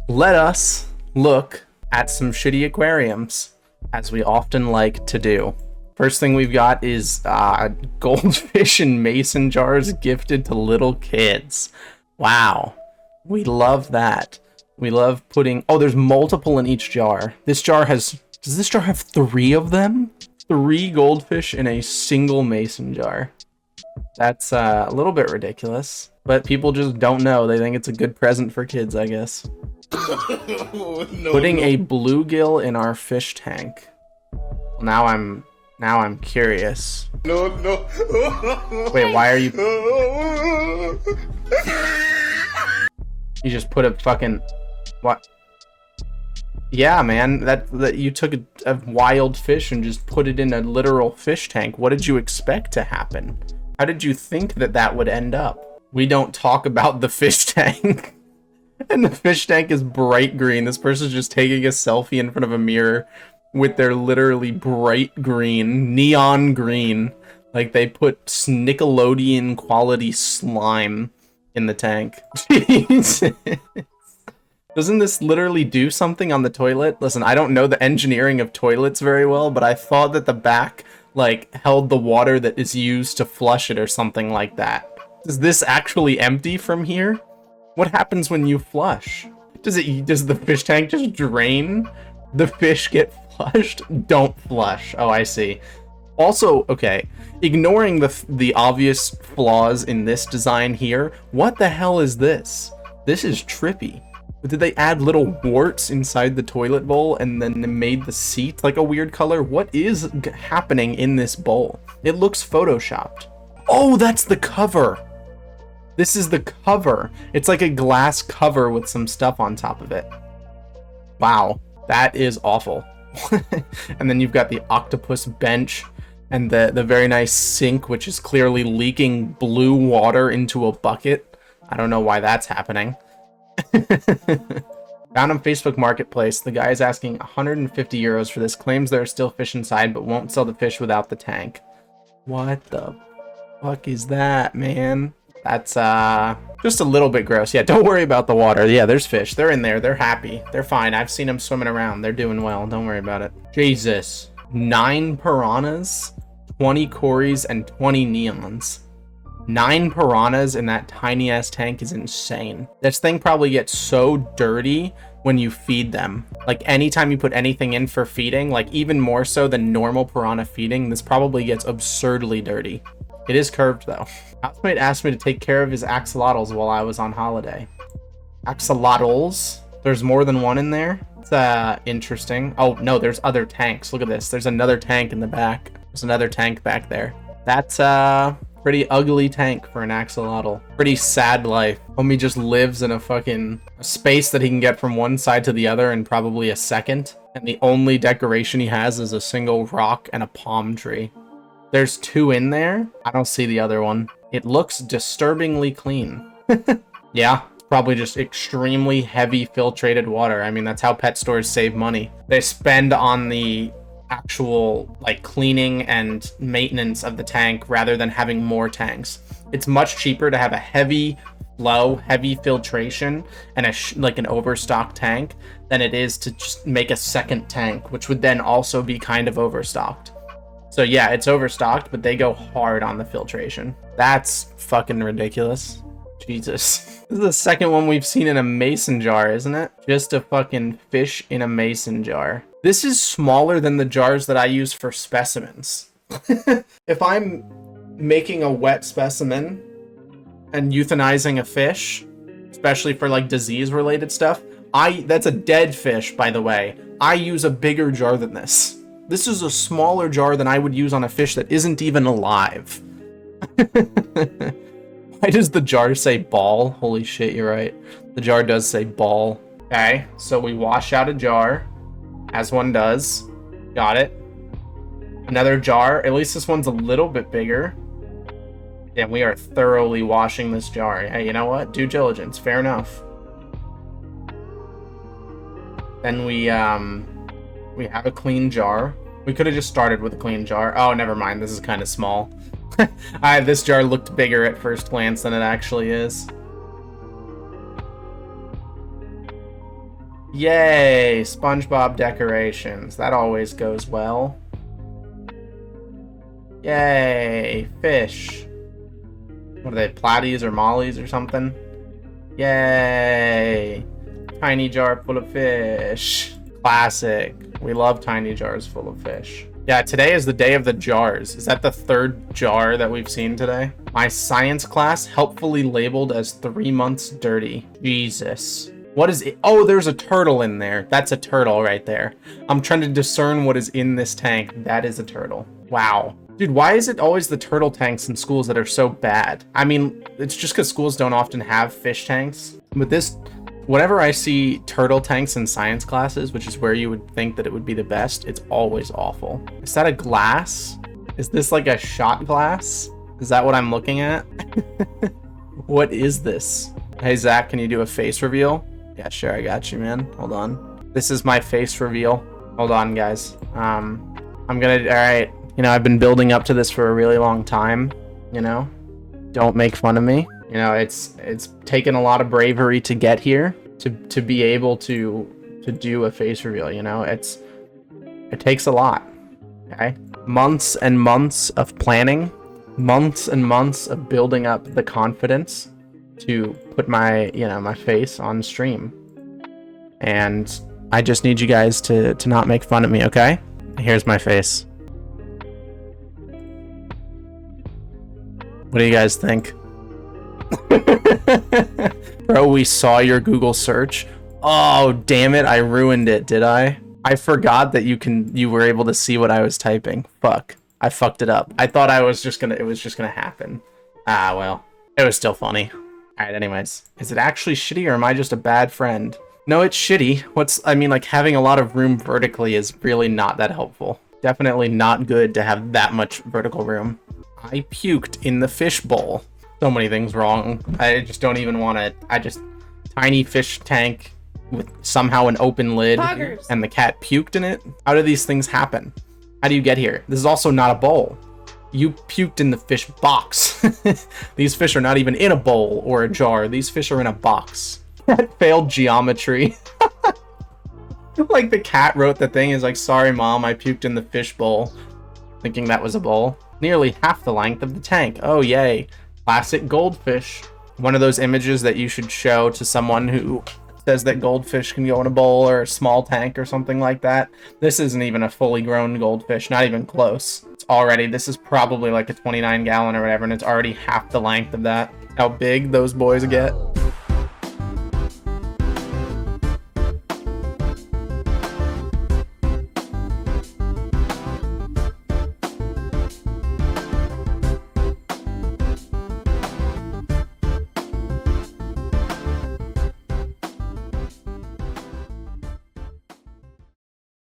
let us look at some shitty aquariums, as we often like to do. First thing we've got is goldfish in mason jars gifted to little kids. Wow. We love that. We love putting... Oh, there's multiple in each jar. This jar has... Does this jar have 3 of them? 3 goldfish in a single mason jar. That's a little bit ridiculous. But people just don't know. They think it's a good present for kids, I guess. Putting a bluegill in our fish tank. Well, now I'm curious. No. Wait, why are you... You just put a fucking... What? Yeah, man, that you took a wild fish and just put it in a literal fish tank. What did you expect to happen? How did you think that would end up? We don't talk about the fish tank. And the fish tank is bright green. This person's just taking a selfie in front of a mirror with their literally bright green, neon green. Like they put Nickelodeon quality slime in the tank. Jesus. Doesn't this literally do something on the toilet? Listen, I don't know the engineering of toilets very well, but I thought that the back, like, held the water that is used to flush it or something like that. Is this actually empty from here? What happens when you flush? Does the fish tank just drain? The fish get flushed? Don't flush. Oh, I see. Also, okay, ignoring the obvious flaws in this design here, what the hell is this? This is trippy. Did they add little warts inside the toilet bowl and then made the seat like a weird color? What is happening in this bowl? It looks photoshopped. Oh, that's the cover. This is the cover. It's like a glass cover with some stuff on top of it. Wow, that is awful. And then you've got the octopus bench and the very nice sink, which is clearly leaking blue water into a bucket. I don't know why that's happening. Found on Facebook Marketplace. The guy is asking 150 euros for this. Claims there are still fish inside, but won't sell the fish without the tank. What the fuck is that, man? That's just a little bit gross. Yeah, don't worry about the water. Yeah, there's fish. They're in there. They're happy. They're fine. I've seen them swimming around. They're doing well. Don't worry about it. Jesus. 9 piranhas, 20 cories, and 20 neons. 9 piranhas in that tiny ass tank is insane. This thing probably gets so dirty when you feed them. Like anytime you put anything in for feeding, like even more so than normal piranha feeding, this probably gets absurdly dirty. It is curved though. Housemate asked me to take care of his axolotls while I was on holiday. Axolotls? There's more than one in there? It's interesting. Oh no, there's other tanks. Look at this. There's another tank in the back. There's another tank back there. That's pretty ugly tank for an axolotl. Pretty sad life. Homie just lives in a fucking space that he can get from one side to the other in probably a second. And the only decoration he has is a single rock and a palm tree. There's 2 in there. I don't see the other one. It looks disturbingly clean. Yeah, it's probably just extremely heavy filtrated water. I mean, that's how pet stores save money. They spend on the actual like cleaning and maintenance of the tank rather than having more tanks. It's much cheaper to have a heavy flow, heavy filtration and like an overstocked tank than it is to just make a second tank, which would then also be kind of overstocked. So yeah, it's overstocked, but they go hard on the filtration. That's fucking ridiculous. Jesus. This is the second one we've seen in a mason jar, isn't it? Just a fucking fish in a mason jar. This is smaller than the jars that I use for specimens. If I'm making a wet specimen and euthanizing a fish, especially for like disease related stuff, that's a dead fish, by the way. I use a bigger jar than this. This is a smaller jar than I would use on a fish that isn't even alive. Why does the jar say ball? Holy shit, you're right. The jar does say ball. Okay, so we wash out a jar. As one does. Got it. Another jar. At least this one's a little bit bigger. And we are thoroughly washing this jar. Hey, you know what? Due diligence. Fair enough. Then we have a clean jar. We could have just started with a clean jar. Oh, never mind. This is kind of small. This jar looked bigger at first glance than it actually is. Yay, SpongeBob decorations. That always goes well. Yay, fish. What are they, platies or mollies or something? Yay, tiny jar full of fish. Classic. We love tiny jars full of fish. Yeah, today is the day of the jars. Is that the third jar that we've seen today? My science class helpfully labeled as 3 months dirty. Jesus. What is it? Oh, there's a turtle in there. That's a turtle right there. I'm trying to discern what is in this tank. That is a turtle. Wow. Dude, why is it always the turtle tanks in schools that are so bad? I mean, it's just because schools don't often have fish tanks. But this, whenever I see turtle tanks in science classes, which is where you would think that it would be the best, it's always awful. Is that a glass? Is this like a shot glass? Is that what I'm looking at? What is this? Hey, Zach, can you do a face reveal? Yeah, sure, I got you, man. Hold on. This is my face reveal. Hold on, guys. I'm gonna, all right. You know, I've been building up to this for a really long time, you know? Don't make fun of me. You know, it's taken a lot of bravery to get here, to be able to do a face reveal, you know? It takes a lot, okay? Months and months of planning, months and months of building up the confidence to put my, you know, my face on stream. And I just need you guys to not make fun of me, okay? Here's my face. What do you guys think? Bro, we saw your Google search. Oh, damn it. I ruined it, did I? I forgot that you were able to see what I was typing. Fuck. I fucked it up. I thought it was just gonna happen. Ah, well. It was still funny. Alright, anyways. Is it actually shitty or am I just a bad friend? No, it's shitty. I mean, like, having a lot of room vertically is really not that helpful. Definitely not good to have that much vertical room. I puked in the fish bowl. So many things wrong. I just don't even want to. Tiny fish tank with somehow an open lid. Poggers. And the cat puked in it. How do these things happen? How do you get here? This is also not a bowl. You puked in the fish box. These fish are not even in a bowl or a jar. These fish are in a box. That failed geometry. Like the cat wrote the thing is like, sorry mom, I puked in the fish bowl. Thinking that was a bowl. Nearly half the length of the tank. Oh, yay. Classic goldfish. One of those images that you should show to someone who says that goldfish can go in a bowl or a small tank or something like that. This isn't even a fully grown goldfish. Not even close. It's already, this is probably like a 29 gallon or whatever, and it's already half the length of that. How big those boys get.